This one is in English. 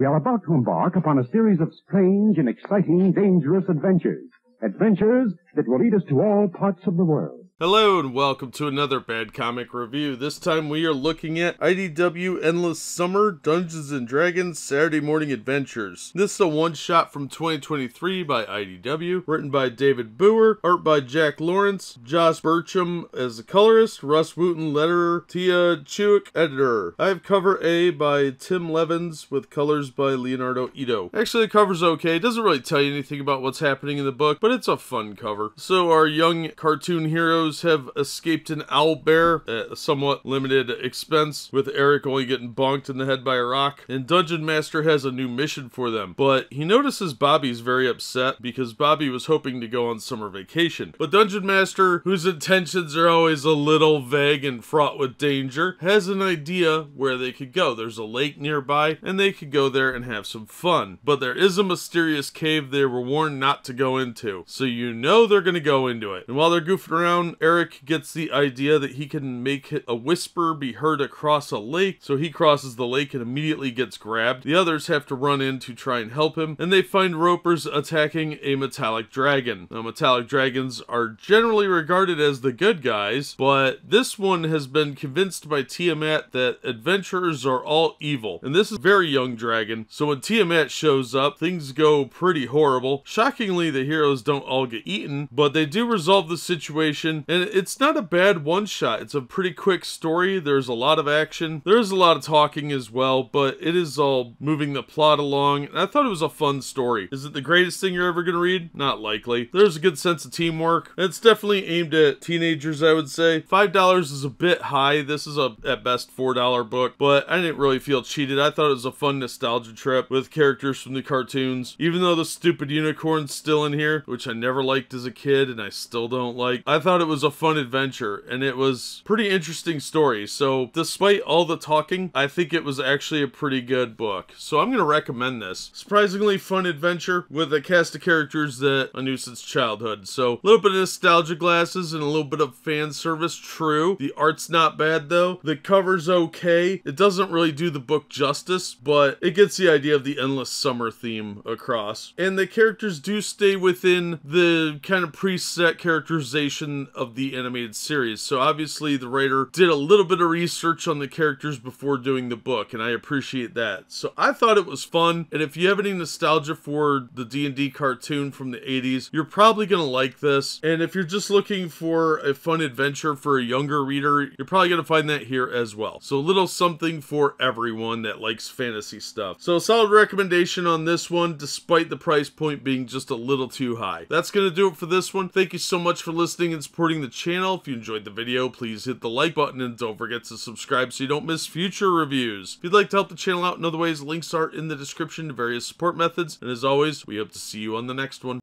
We are about to embark upon a series of strange and exciting, dangerous adventures. Adventures that will lead us to all parts of the world. Hello and welcome to another Bad Comic Review. This time we are looking at IDW Endless Summer, Dungeons & Dragons Saturday Morning Adventures. This is a one-shot from 2023 by IDW, written by David Booher, art by Jack Lawrence, Josh Burcham as the colorist, Rus Wooton letterer, Tia Chewik editor. I have cover A by Tim Levins with colors by Leonardo Ito. Actually, the cover's okay. It doesn't really tell you anything about what's happening in the book, but it's a fun cover. So our young cartoon heroes have escaped an owl bear at a somewhat limited expense, with Eric only getting bonked in the head by a rock, and Dungeon Master has a new mission for them, but he notices Bobby's very upset because Bobby was hoping to go on summer vacation. But Dungeon Master, whose intentions are always a little vague and fraught with danger, has an idea where they could go. There's a lake nearby and they could go there and have some fun, but there is a mysterious cave they were warned not to go into, so you know they're gonna go into it. And while they're goofing around, Eric gets the idea that he can make a whisper be heard across a lake, so he crosses the lake and immediately gets grabbed. The others have to run in to try and help him, and they find ropers attacking a metallic dragon. Now, metallic dragons are generally regarded as the good guys, but this one has been convinced by Tiamat that adventurers are all evil, and this is a very young dragon, so when Tiamat shows up, things go pretty horrible. Shockingly, the heroes don't all get eaten, but they do resolve the situation. And it's not a bad one-shot. It's a pretty quick story. There's a lot of action. There's a lot of talking as well, but it is all moving the plot along. And I thought it was a fun story. Is it the greatest thing you're ever going to read? Not likely. There's a good sense of teamwork. It's definitely aimed at teenagers, I would say. $5 is a bit high. This is a, at best, $4 book, but I didn't really feel cheated. I thought it was a fun nostalgia trip with characters from the cartoons. Even though the stupid unicorn's still in here, which I never liked as a kid and I still don't like, I thought it was a fun adventure, and it was pretty interesting story. So despite all the talking, I think it was actually a pretty good book. So I'm gonna recommend this. Surprisingly fun adventure with a cast of characters that I knew since childhood. So a little bit of nostalgia glasses and a little bit of fan service, true. The art's not bad though. The cover's okay. It doesn't really do the book justice, but it gets the idea of the Endless Summer theme across. And the characters do stay within the kind of preset characterization of the animated series. So obviously the writer did a little bit of research on the characters before doing the book, and I appreciate that. So I thought it was fun, and if you have any nostalgia for the D&D cartoon from the 80s, you're probably gonna like this. And if you're just looking for a fun adventure for a younger reader, you're probably gonna find that here as well. So a little something for everyone that likes fantasy stuff. So a solid recommendation on this one, despite the price point being just a little too high. That's gonna do it for this one. Thank you so much for listening and supporting the channel. If you enjoyed the video, please hit the like button and don't forget to subscribe so you don't miss future reviews. If you'd like to help the channel out in other ways, links are in the description to various support methods. And as always, we hope to see you on the next one.